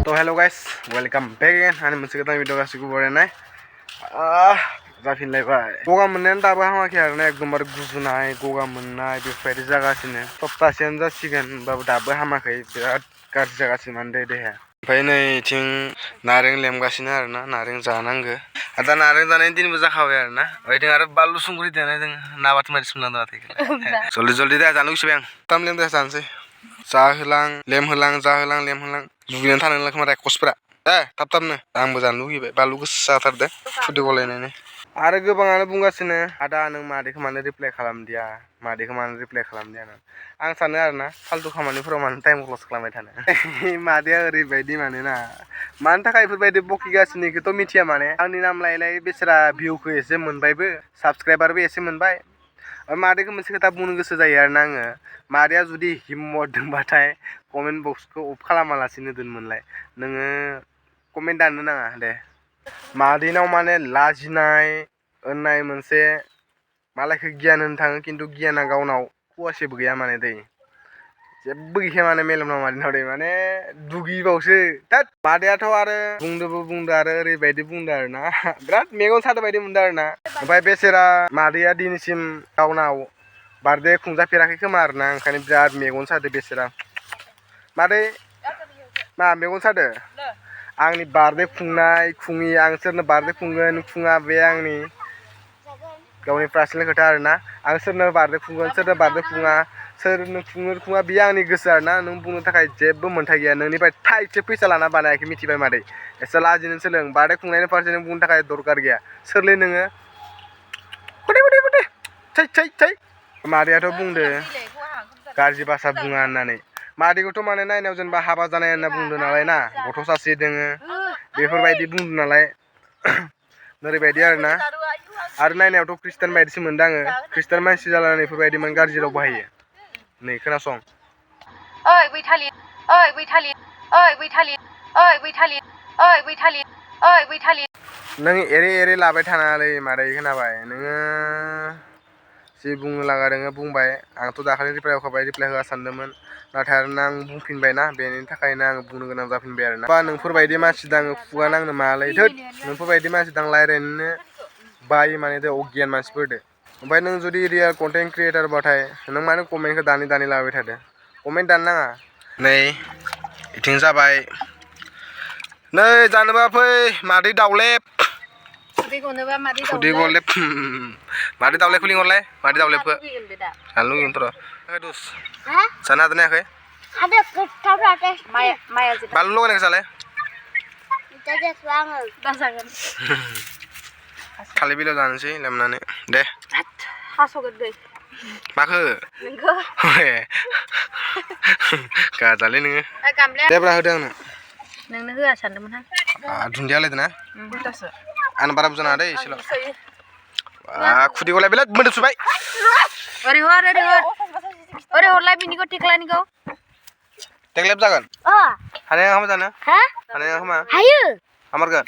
तो hello guys welcome back again आंनि मोनसे गोदान भिडिअ गासिबो बरायनाय जाफिनलायबाय गगा मोननायानो दाबो हामाखै आरोना एकदमबारे गुजुनाय गगा मोननाय बेफोरबायदि जागासिनो सप्तासेयानो जासिगोन होमबाबो दाबो हामाखै बिराद गाज्रि जागासिनो माने देहाया ओमफ्राय नैथिं नारें लेमगासिनो आरोना नारें जानांगो दा नारें जानायनि दिनबो जाखाबाय आरोना ओइथिं आरो बानलु संख्रि देनाय दों ना बाथोन बायदि संना दोनाखै जल्दि जल्दि दे जानो लुगैबाय आं थाम लेमदो जानोसै जाहोलां लेमहोलां जाहोलां लेमहोलां दुगैनानै थानो नंला खोमा रेकर्सफोरा थाब थाबनो आंबो जानो लुगैबाय बानलु गोसा जाथारदो खुदै गलायनायनि आरो गोबाङानो बुंगासिनो आदा नों मादैखौ मानो रिप्लाइ खालामदिया मादैखौ मानो रिप्लाइ खालामदिया आं सानो आरोना फालतु खामानिफोराव मानो टाइम लस खालामबाय थानो मादैया ओरैबायदि मानोना मानि थाखाय बेफोरबायदि बकिगासिनो बेखौथ' मिथिया माने आंनि नाम लायलाय बेसोरा भिउखौ एसे मोनबायबो साबसक्राइबारबो एसे मोनबाय मादैखौ मोनसे खोथा बुंनो गोसो जायो आरोना आङो मादैया जुदि हिम्मत दंबाथाय कमेन्ट बक्सखौ अफ खालामालासिनो दोनमोनलाय नोङो कमेन्ट दाननो नाङा दे मादैनाव माने लाजिनाय होननाय मोनसे मालायखौ गियान होनो थाङो खिन्थु गियाना गावनाव फवासेबो गैया माने दै जेबो गैखाया माने मेलेमनाव मादैनाव दै माने दुगिबावसो तात मादैयाथ' आरो बुंदो आरो ओरैबायदि बुंदो आरोना बिराद मेगन सादो बायदि मोनदों आरोना ओमफ्राय बेसेरा मादैया दिनैसिम गावनाव बार्थडे खुंजाफेराखै खोमा आरोना ओंखायनो बिराद मेगन सादो बेसेरा मादै मा मेगन सादो आंनि बार्थडे खुंनाय खुङि आं सोरनो बार्थडे खुंगोन खुङा बे आंनि गावनि पार्सनेल खोथा आरोना आं सोरनो बार्थडे खुंगोन सोरनो बार्थडे खुङा सोरनो खुङा बेयो आंनि गोसो आरोना नों बुंनो थाखाय जेबो मोन्थाय गैया नोंनिफ्राय थाइसे फैसा लाना बानायाखै मिथिबाय मादै एसे लाजिनो सोलों बार्थडे खुंनायनि फारसे नों बुंनो थाखाय दरकार गैया सोरलै नोङो थै मादैयाथ' बुंदो गाज्रि भाषा बुङा होननानै मादैखौथ' माने नायनायाव जेनेबा हाबा जानाय होनना बुंदो नालाय ना गथ' सासे दोङो बेफोरबायदि बुंदो नालाय ओरैबायदि आरोना आरो नायनायावथ' ख्रिस्टान बायदिसो मोनदों आङो ख्रिस्टान मानसि जालानानै बेफोरबायदि माने गाज्रि राव बाहायो नै खोनासं नों एरे लाबाय थानाङालै मादै खोनाबाय नोङो जि बुंनो लागा दोङो बुंबाय आंथ' दाखालि रिप्लाइ होआ सानदोंमोन नाथाय आरो आं बुंफिनबायना बेनि थाखायनो आं बुंनो गोनां जाफिनबाय आरोना बा नोंफोरबायदि मानसि दां खुगा नांनो मालाय थोद नोंफोरबायदि मानसि दां रायज्लायनो बायो माने अगियान मानसिफोरदो ओमफ्राय नों जुदि रियेल कन्टेन्ट क्रियेटारबाथाय नों मानो कमेन्टखौ दानि लाबाय थादो कमेन्ट दान नाङा नै इथिं जाबाय नै जानोबा फै मादै दाउलेब खुदै गलेब मादै दाउलेबखौ लिंहरलाय मादै दाउलेबखौ जानो लुगैगोनथ' र' जानो हादों ना हायाखै बानलु लगायनायखौ जालाय थालिर बिलाइयाव जानोसै लेमनानै दे माखो गाजालै नोङो देब्रा होदो आंनो नोंनो होआ सानदोंमोन आं दुन्दिया होलायदो ना आंनो बारा बुरजा नाङा दै एसेल' खुदै गलाय बिराद मोदोम सुबाय ओरै हरलाय बिनिखौ टेक्लानिखौ टेक्लेब जागोन हानाय नङा जानो हानाय नङा खोमा हायो हामारगोन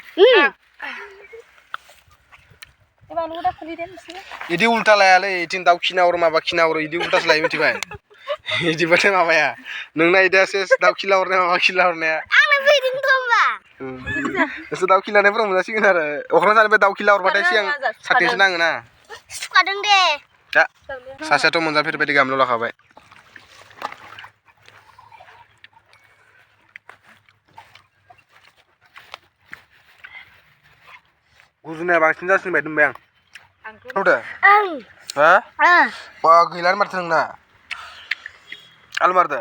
इदि उल्टा लायालै इथिं दाउ खिनावर माबा खिनावर इदि उल्टासो लायो मिथिबाय इदिबाथाय माबाया नोंना इदिया सेस दाउ खिलाहरनाया माबा खिलाहरनाया नोंसोर दाउ खिलानायफोराव मोनजासिगोन आरो अख्रां जानिफ्राय दाउ खिलाहरबाथाय सिगां सातदिनसो नाङोना सुखादों दे दा सासेयाथ' मोनजाफेरबायदि गामलायाव लाखाबाय गुजुनाया बांसिन जासिनबाय दोनबाय आं नुदो हा बा गैलानो माथो नोंना आलु मारदो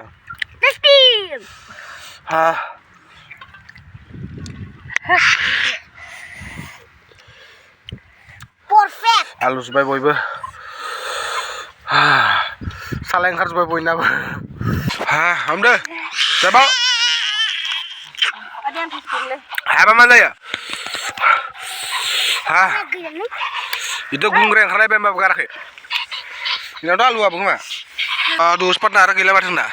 हा आलु जुबाय बयबो सालाय ओंखारजोब्बाय बयनाबो हा हमदो जाबाव हाबा मा जायो हा itu gunggreng karena bemba begarak ya ini udah lu apa gimana aduh sempat nara gila banget enggak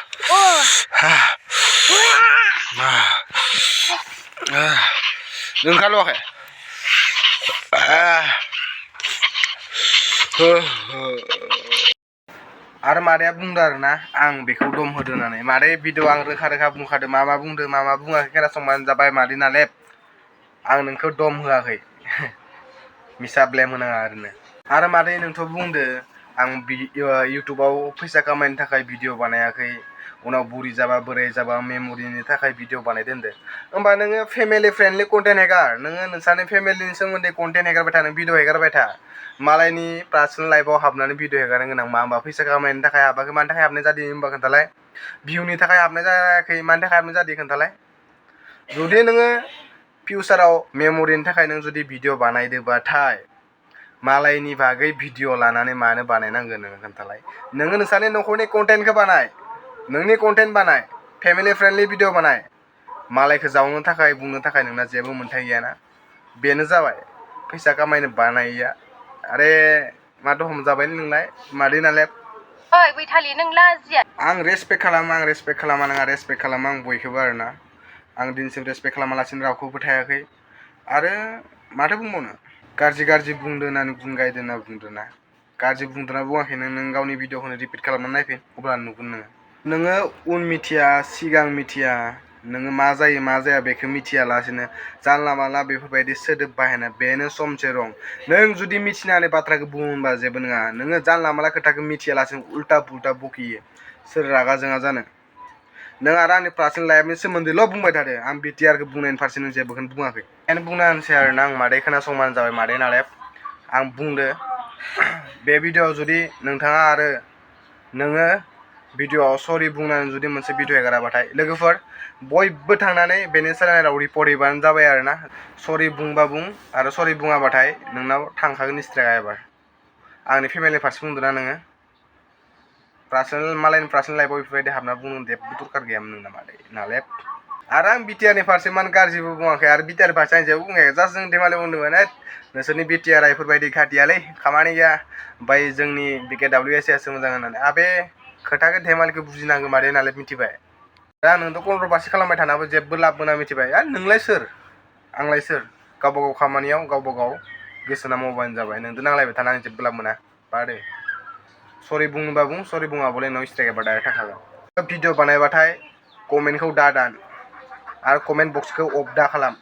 dengar lu kayak आरो मादैया बुंदों आरो ना आं बेखौ दम होदों होननानै मादै भिडिअ आं रोखा रोखा बुंखादों मा बुंदों मा बुङाखै खोनासंबानो जाबाय मादै नालेब आं नोंखौ दम होआखै मिसा ब्लेम होनाङा आरो मादै नोंथ' बुंदो आं इउटुबाव फैसा खामायनो थाखाय भिडिअ बानायाखै उनाव बुरि जाबा बोराय जाबा मेम'रिनि थाखाय भिडिअ बानायदो होनदो होमबा नोङो फेमिलि फ्रेन्डलि कन्टेन्ट हेगार नोङो नोंसानि फेमिलिनि सोमोन्दै कन्टेन्ट हेगारबाय था नों भिडिअ हेगारबाय था मालायनि पार्सनेल लाइफआव हाबनानै भिडिअ हेगारनो गोनां मा होमबा फैसा खामायनो थाखाय हाबाखै मानि थाखाय हाबनाय जादों होमबा खोन्थालाय भिउनि थाखाय हाबनाय जायाखै मानि थाखाय हाबनाय जादों खोन्थालाय जुदि नोङो फिउचाराव मेम'रिनि थाखाय नों जुदि भिडिअ बानायदोबाथाय मालायनि बागै भिडिअ लानानै मानो बानायनांगोन नोङो खोन्थालाय नोङो नोंसानि न'खरनि कन्टेन्टखौ बानाय नोंनि कन्टेन्ट बानाय फेमिलि फ्रेन्डलि भिडिअ बानाय मालायखौ जावनो थाखाय बुंनो थाखाय नोंना जेबो मोन्थाय गैयाना बेनो जाबाय फैसा खामायनो बानायैया आरे माथो हमजाबाय नोंलाय मादै नालेब ओइ बैथालि नों लाजिया आं रेसपेक्ट खालामा नोंहा रेसपेक्ट खालामा आं बयखौबो आरोना आं दिनैसिम रेसपेक्ट खालामालासिनो रावखौबो थायाखै आरो माथो बुंबावनो गाज्रि बुंदो होननानै बुंगायदो होनना बुंदोना गाज्रि बुंदोना बुङाखै नों गावनि भिडिअखौनो रिपिट खालामनानै नायफिन अब्ला नुगोन नोङो उन मिथिया सिगां मिथिया नोङो मा जायो मा जाया बेखौ मिथियालासिनो जानला मानला बेफोरबायदि सोदोब बाहायना बेनो समसे रं नों जुदि मिथिनानै बाथ्राखौ बुङोबा जेबो नङा नोङो जानला मानला खोथाखौ मिथियालासिनो उल्टा पुल्टा बकियो सोर रागा जोङा जानो नों आरो आंनि पार्सनेल लाइफनि सोमोन्दैल' बुंबाय थादो आं बिटिआरखौ बुंनायनि फारसे नों जेबोखौनो बुङाखै बेखायनो बुंना होनसै आरोना आं मादै खोनासंबानो जाबाय मादै नालेब आं बुंदो बे भिडिअआव जुदि नोंथाङा आरो नोङो भिडिअआव सरि बुंनानै जुदि मोनसे भिडिअ हेगाराबाथाय लोगोफोर बयबो थांनानै बेनि चेनेलाव रिपर्ट हैबानो जाबाय आरोना सरि बुंबा बुं आरो सरि बुङाबाथाय नोंनाव थांखागोन स्ट्राइकआ एबार आंनि फेमिलि फारसे बुंदोना नोङो मालायनि पार्सनेल लाइफआव बेफोरबायदि हाबना बुंनो जेबो दरखार गैयामोन नोंना मादै नालेब आरो आं बिटिआरनि फारसे मान गाज्रिबो बुङाखै आरो बिटिआरनि फारसे आं जेबो बुङाखै जास्ट जों धेमालि बुंदोंमोन नोंसोरनि बिटिआरआ बेफोरबायदि घाटियालै खामानि गैया ओमफ्राय जोंनि BKWSआसो मोजां होननानै आबे खोथाखौ धेमालिखौ बुजिनांगौ मादै नालेब मिथिबाय दा नोंथ' कन्ट्रभार्सि खालामबाय थानाबो जेबो लाब मोना मिथिबाय नोंलाय सोर आंलाय सोर गावबा गाव खामानियाव गावबा गाव गोसोना मावबानो जाबाय नोंजों नांलायबाय थाना आं जेबो लाब मोना बादे सरि बुंनोबा बुं सरि बुङाबालाय नोंनाव स्ट्राइक एबा डाइरेक्ट थाखागोन भिडिअ बानायबाथाय कमेन्टखौ दान आरो कमेन्ट बक्सखौ अफ दा खालाम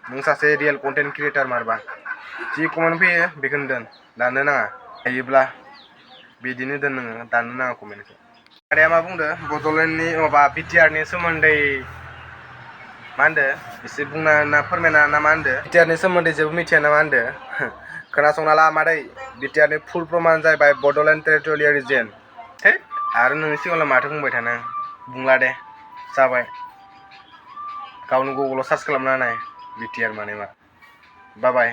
नों सासे रियेल कन्टेन्ट क्रिएटार मारबा जि कमेन्ट फैयो बेखौनो दोन दाननो नाङा हायोब्ला बिदिनो दोन नोङो दाननो नाङा कमेन्टखौ आदाया मा बुंदो बड'लेण्डनि माबा बिटिआरनि सोमोन्दै मा होनदो एसे बुंना ना फोरमायना ना मा होनदो बिटिआरनि सोमोन्दै जेबो मिथिया ना मा होनदो खोनासंना ला मादै बिटिआरनि फुल प्रमान जाहैबाय बड'लेण्ड टेरिटरियेल रिजन थै आरो नोंनि सिगाङाव माथो बुंबाय थानो बुंला दे जाबाय गावनो गुगोलाव सार्च खालामना नाय बिटिआर माने मा बाय